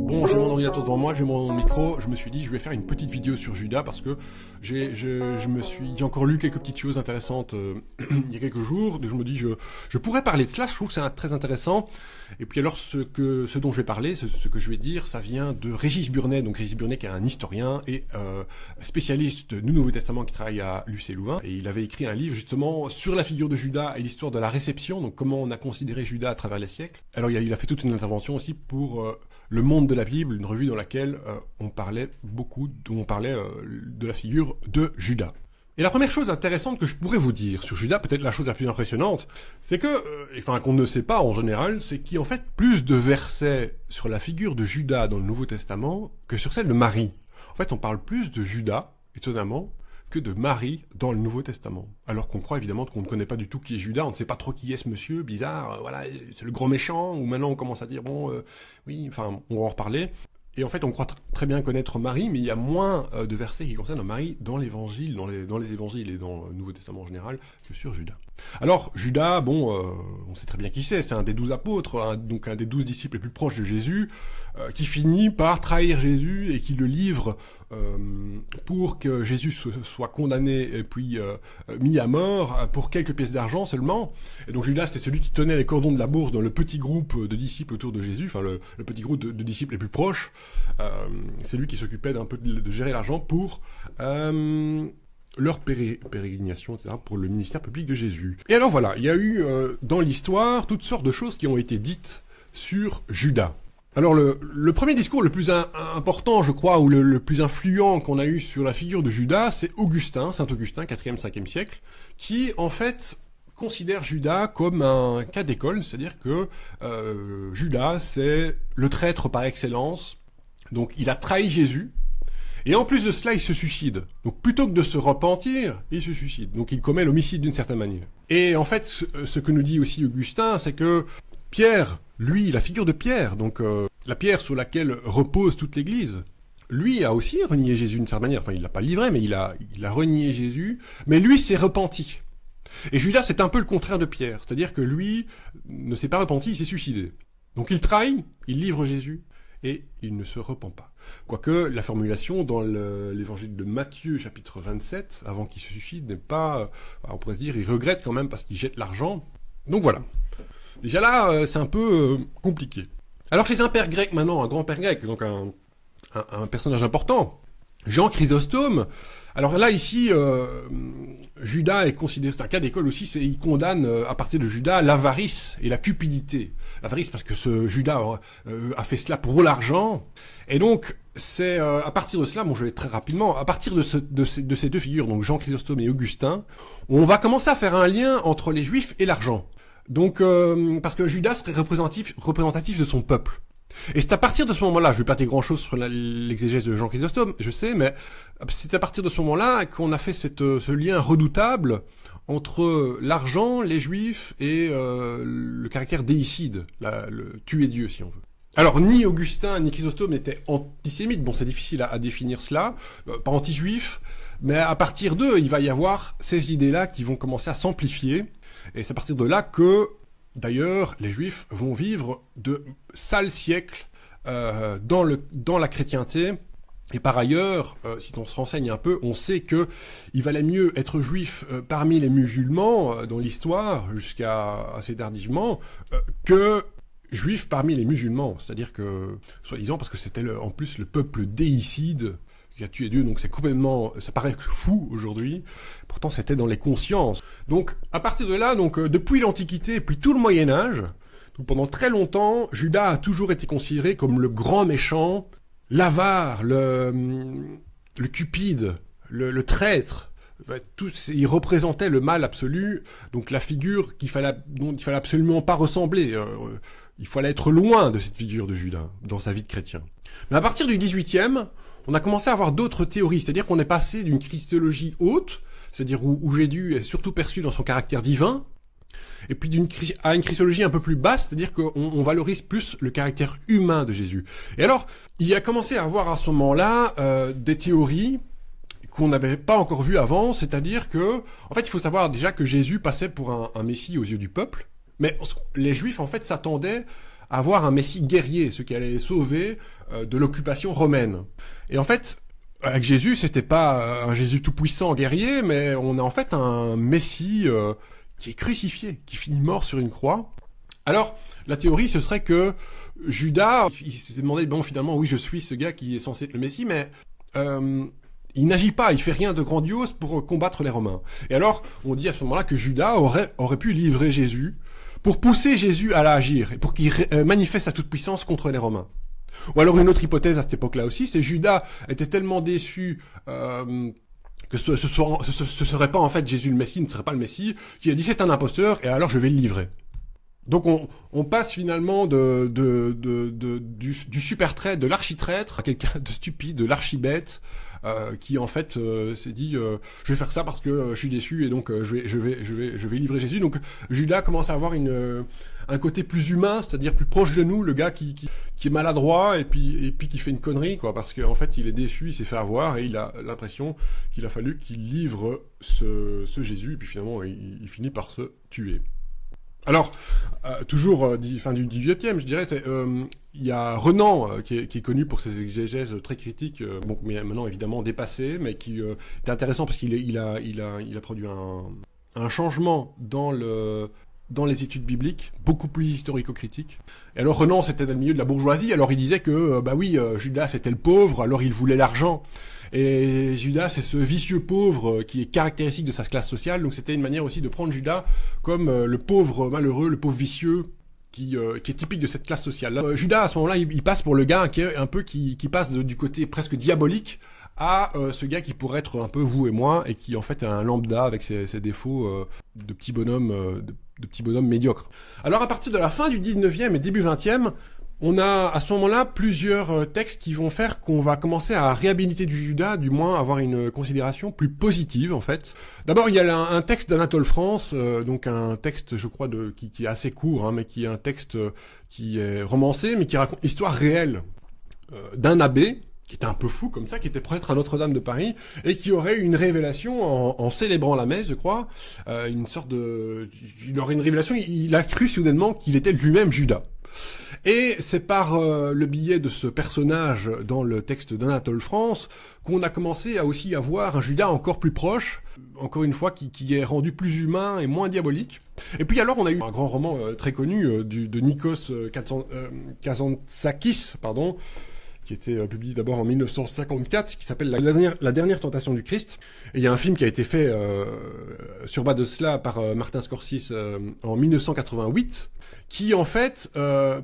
Bon, j'ai mon ordinateur devant moi, j'ai mon micro, je me suis dit je vais faire une petite vidéo sur Judas parce que j'ai encore lu quelques petites choses intéressantes il y a quelques jours, donc je me dis je pourrais parler de cela, je trouve que c'est très intéressant. Et puis alors ce dont je vais parler, ce que je vais dire, ça vient de Régis Burnet, donc Régis Burnet qui est un historien et spécialiste du Nouveau Testament qui travaille à l'UC Louvain, et il avait écrit un livre justement sur la figure de Judas et l'histoire de la réception, donc comment on a considéré Judas à travers les siècles. Alors il a fait toute une intervention aussi pour Le Monde de la Bible, une revue dans laquelle on parlait de la figure de Judas. Et la première chose intéressante que je pourrais vous dire sur Judas, peut-être la chose la plus impressionnante, c'est que, qu'on ne sait pas en général, c'est qu'il y a en fait plus de versets sur la figure de Judas dans le Nouveau Testament que sur celle de Marie. En fait, on parle plus de Judas, étonnamment, que de Marie dans le Nouveau Testament. Alors qu'on croit évidemment qu'on ne connaît pas du tout qui est Judas, on ne sait pas trop qui est ce monsieur, bizarre, voilà, c'est le grand méchant, ou maintenant on commence à dire, oui, enfin, on va en reparler. Et en fait, on croit très bien connaître Marie, mais il y a moins de versets qui concernent Marie dans l'Évangile, dans les Évangiles et dans le Nouveau Testament en général, que sur Judas. Alors, Judas, on sait très bien qui c'est un des 12 apôtres, donc un des 12 disciples les plus proches de Jésus, qui finit par trahir Jésus et qui le livre pour que Jésus soit condamné et puis mis à mort pour quelques pièces d'argent seulement. Et donc Judas, c'était celui qui tenait les cordons de la bourse dans le petit groupe de disciples autour de Jésus, enfin le petit groupe de disciples les plus proches. C'est lui qui s'occupait d'un peu de gérer l'argent pour leur pérégrination, etc., pour le ministère public de Jésus. Et alors voilà, il y a eu dans l'histoire toutes sortes de choses qui ont été dites sur Judas. Alors le premier discours le plus important, je crois, ou le plus influent qu'on a eu sur la figure de Judas, c'est Augustin, Saint Augustin, 4e, 5e siècle, qui en fait considère Judas comme un cas d'école, c'est-à-dire que Judas, c'est le traître par excellence, donc il a trahi Jésus, et en plus de cela, il se suicide. Donc plutôt que de se repentir, il se suicide. Donc il commet l'homicide d'une certaine manière. Et en fait, ce que nous dit aussi Augustin, c'est que Pierre, lui, la figure de Pierre, donc la pierre sur laquelle repose toute l'Église, lui a aussi renié Jésus d'une certaine manière. Enfin, il l'a pas livré, mais il a renié Jésus, mais lui s'est repenti. Et Judas, c'est un peu le contraire de Pierre, c'est-à-dire que lui ne s'est pas repenti, il s'est suicidé. Donc il trahit, il livre Jésus, et il ne se repent pas. Quoique la formulation dans l'évangile de Matthieu, chapitre 27, avant qu'il se suicide, n'est pas... on pourrait se dire, il regrette quand même parce qu'il jette l'argent. Donc voilà. Déjà là, c'est un peu compliqué. Alors chez un père grec maintenant, un grand père grec, donc un personnage important, Jean Chrysostome. Alors là, ici, Judas est considéré, c'est un cas d'école aussi, il condamne à partir de Judas l'avarice et la cupidité. L'avarice parce que ce Judas a fait cela pour l'argent. Et donc, c'est à partir de cela, je vais très rapidement, à partir de ces deux figures, donc Jean Chrysostome et Augustin, on va commencer à faire un lien entre les Juifs et l'argent. Donc, parce que Judas serait représentatif de son peuple. Et c'est à partir de ce moment-là, je vais pas dire grand-chose sur l'exégèse de Jean Chrysostome, je sais, mais c'est à partir de ce moment-là qu'on a fait ce lien redoutable entre l'argent, les Juifs et le caractère déicide, le tuer Dieu, si on veut. Alors, ni Augustin ni Chrysostome n'étaient antisémites. Bon, c'est difficile à définir cela, pas anti-juifs, mais à partir d'eux, il va y avoir ces idées-là qui vont commencer à s'amplifier. Et c'est à partir de là que, d'ailleurs, les Juifs vont vivre de sales siècles dans la chrétienté. Et par ailleurs, si on se renseigne un peu, on sait que il valait mieux être juif parmi les musulmans dans l'histoire, jusqu'à assez tardivement, que juif parmi les musulmans. C'est-à-dire que, soi-disant, parce que c'était en plus le peuple déicide qui a tué Dieu, donc c'est complètement, ça paraît fou aujourd'hui, pourtant c'était dans les consciences. Donc, à partir de là, depuis l'Antiquité, puis tout le Moyen-Âge, donc pendant très longtemps, Judas a toujours été considéré comme le grand méchant, l'avare, le cupide, le traître. Il représentait le mal absolu, donc la figure dont il fallait absolument pas ressembler. Il fallait être loin de cette figure de Judas dans sa vie de chrétien. Mais à partir du 18e, on a commencé à avoir d'autres théories, c'est-à-dire qu'on est passé d'une christologie haute, c'est-à-dire où Jésus est surtout perçu dans son caractère divin, et puis à une christologie un peu plus basse, c'est-à-dire qu'on valorise plus le caractère humain de Jésus. Et alors, il y a commencé à avoir à ce moment-là des théories qu'on n'avait pas encore vues avant, c'est-à-dire que, en fait, il faut savoir déjà que Jésus passait pour un messie aux yeux du peuple, Mais les Juifs, en fait, s'attendaient à voir un Messie guerrier, ce qui allait les sauver de l'occupation romaine. Et en fait, avec Jésus, c'était pas un Jésus tout-puissant guerrier, mais on a en fait un Messie qui est crucifié, qui finit mort sur une croix. Alors, la théorie, ce serait que Judas, il s'est demandé, bon, finalement, oui, je suis ce gars qui est censé être le Messie, mais il n'agit pas, il fait rien de grandiose pour combattre les Romains. Et alors, on dit à ce moment-là que Judas aurait pu livrer Jésus pour pousser Jésus à l'agir, et pour qu'il manifeste sa toute-puissance contre les Romains. Ou alors une autre hypothèse à cette époque-là aussi, c'est Judas était tellement déçu que ce serait pas en fait Jésus le Messie, ne serait pas le Messie, qu'il a dit c'est un imposteur, et alors je vais le livrer. Donc on passe finalement du super traître, de l'architraître à quelqu'un de stupide, de l'archibête, qui en fait s'est dit je vais faire ça parce que je suis déçu et donc je vais livrer Jésus. Donc Judas commence à avoir un côté plus humain, c'est-à-dire plus proche de nous, le gars qui est maladroit et puis qui fait une connerie quoi, parce qu'en fait il est déçu, il s'est fait avoir et il a l'impression qu'il a fallu qu'il livre ce Jésus et puis finalement il finit par se tuer. Alors, toujours fin du XVIIIe, je dirais, il y a Renan qui est connu pour ses exégèses très critiques, bon, mais maintenant évidemment dépassé, mais qui est intéressant parce qu'il a produit un changement dans les études bibliques, beaucoup plus historico-critiques. Et alors Renan, c'était dans le milieu de la bourgeoisie, alors il disait que, Judas c'était le pauvre, alors il voulait l'argent. Et Judas, c'est ce vicieux pauvre qui est caractéristique de sa classe sociale, donc c'était une manière aussi de prendre Judas comme le pauvre malheureux, le pauvre vicieux, qui est typique de cette classe sociale. Là, Judas, à ce moment-là, il passe pour le gars qui est un peu qui passe du côté presque diabolique à ce gars qui pourrait être un peu vous et moi, et qui en fait est un lambda avec ses défauts de petit bonhomme, de petit bonhomme médiocre. Alors à partir de la fin du 19e et début 20e, on a à ce moment-là plusieurs textes qui vont faire qu'on va commencer à réhabiliter du Judas, du moins avoir une considération plus positive en fait. D'abord il y a un texte d'Anatole France, donc un texte je crois qui est assez court, hein, mais qui est un texte qui est romancé, mais qui raconte l'histoire réelle d'un abbé qui était un peu fou comme ça, qui était prêtre à Notre-Dame de Paris, et qui aurait eu une révélation en célébrant la messe, je crois, il aurait une révélation, il a cru soudainement qu'il était lui-même Judas. Et c'est par le biais de ce personnage dans le texte d'Anatole France qu'on a commencé à aussi avoir un Judas encore plus proche, encore une fois qui est rendu plus humain et moins diabolique. Et puis alors on a eu un grand roman très connu de Nikos Kazantzakis, qui était publié d'abord en 1954, qui s'appelle La dernière tentation du Christ. Et il y a un film qui a été fait sur base de cela par Martin Scorsese en 1988, qui en fait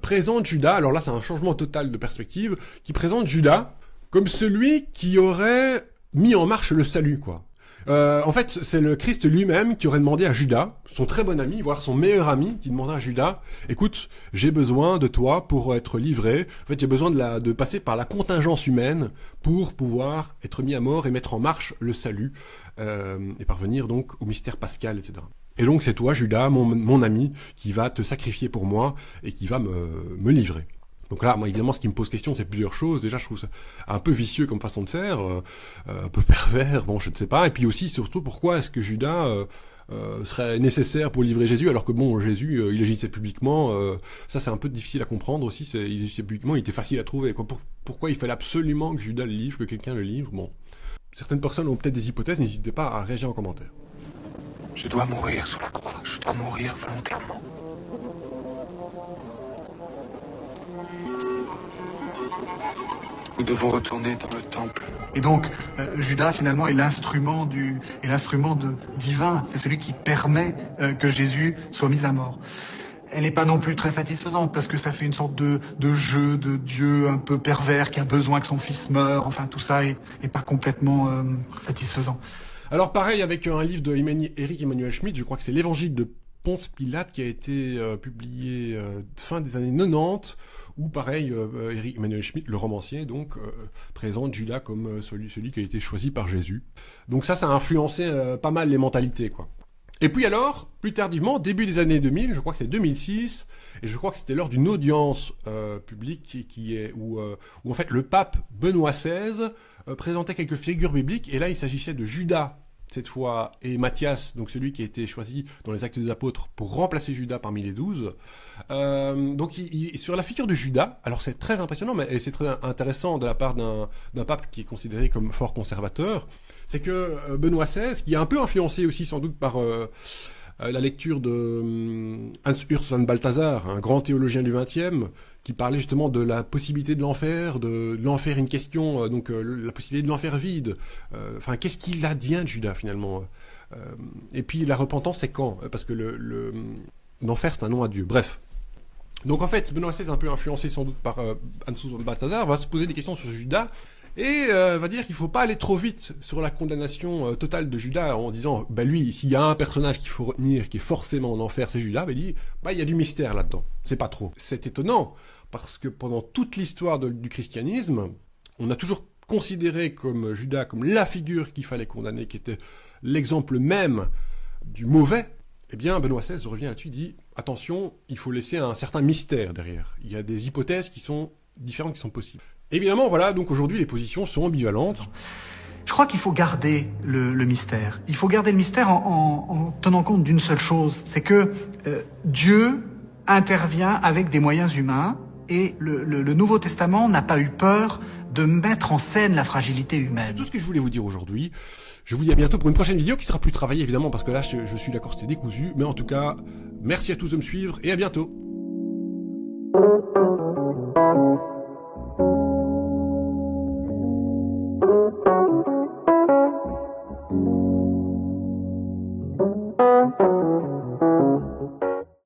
présente Judas, alors là c'est un changement total de perspective, qui présente Judas comme celui qui aurait mis en marche le salut, quoi. En fait, c'est le Christ lui-même qui aurait demandé à Judas, son très bon ami, voire son meilleur ami, qui demandait à Judas, écoute, j'ai besoin de toi pour être livré. En fait, j'ai besoin de passer par la contingence humaine pour pouvoir être mis à mort et mettre en marche le salut, et parvenir donc au mystère pascal, etc. Et donc, c'est toi, Judas, mon ami, qui va te sacrifier pour moi et qui va me livrer. Donc là, moi, évidemment, ce qui me pose question, c'est plusieurs choses. Déjà, je trouve ça un peu vicieux comme façon de faire, un peu pervers, bon, je ne sais pas. Et puis aussi, surtout, pourquoi est-ce que Judas serait nécessaire pour livrer Jésus, alors que bon, Jésus, il agissait publiquement. Ça, c'est un peu difficile à comprendre aussi. Il agissait publiquement, il était facile à trouver. Pourquoi il fallait absolument que Judas le livre, que quelqu'un le livre? Bon, certaines personnes ont peut-être des hypothèses. N'hésitez pas à réagir en commentaire. Je dois mourir sur la croix. Je dois mourir volontairement. Nous devons retourner dans le temple. Et donc, Judas, finalement, est l'instrument divin. C'est celui qui permet que Jésus soit mis à mort. Elle n'est pas non plus très satisfaisante, parce que ça fait une sorte de jeu de Dieu un peu pervers, qui a besoin que son fils meure. Enfin, tout ça est pas complètement satisfaisant. Alors, pareil, avec un livre de Éric Emmanuel Schmitt, je crois que c'est l'Évangile de Ponce Pilate qui a été publié fin des années 90, où pareil, Éric Emmanuel Schmitt, le romancier, donc présente Judas comme celui qui a été choisi par Jésus. Donc ça a influencé pas mal les mentalités, quoi. Et puis alors, plus tardivement, début des années 2000, je crois que c'est 2006, et je crois que c'était lors d'une audience publique où en fait le pape Benoît XVI présentait quelques figures bibliques, et là il s'agissait de Judas cette fois, est Matthias, donc celui qui a été choisi dans les Actes des Apôtres pour remplacer Judas parmi les 12. Donc sur la figure de Judas, alors c'est très impressionnant, et c'est très intéressant de la part d'un pape qui est considéré comme fort conservateur, c'est que Benoît XVI, qui est un peu influencé aussi sans doute par la lecture de Hans Urs von Balthasar, un grand théologien du XXe, qui parlait justement de la possibilité de l'enfer, de l'enfer une question, donc la possibilité de l'enfer vide. Enfin, qu'est-ce qu'il advient de Judas finalement et puis la repentance, c'est quand? Parce que l'enfer, c'est un nom à Dieu. Bref. Donc en fait, Benoît XVI, un peu influencé sans doute par Hans Urs von Balthasar, va se poser des questions sur Judas, et va dire qu'il faut pas aller trop vite sur la condamnation totale de Judas en disant lui, s'il y a un personnage qu'il faut retenir qui est forcément en enfer, c'est Judas. Il dit il y a du mystère là-dedans. C'est pas trop. C'est étonnant parce que pendant toute l'histoire du christianisme, on a toujours considéré comme Judas comme la figure qu'il fallait condamner, qui était l'exemple même du mauvais. Eh bien, Benoît XVI revient là-dessus, il dit attention, il faut laisser un certain mystère derrière. Il y a des hypothèses qui sont différentes, qui sont possibles. Évidemment, voilà, donc aujourd'hui, les positions sont ambivalentes. Je crois qu'il faut garder le mystère. Il faut garder le mystère en tenant compte d'une seule chose, c'est que Dieu intervient avec des moyens humains, et le Nouveau Testament n'a pas eu peur de mettre en scène la fragilité humaine. C'est tout ce que je voulais vous dire aujourd'hui. Je vous dis à bientôt pour une prochaine vidéo qui sera plus travaillée, évidemment, parce que là, je suis d'accord, c'est décousu. Mais en tout cas, merci à tous de me suivre, et à bientôt.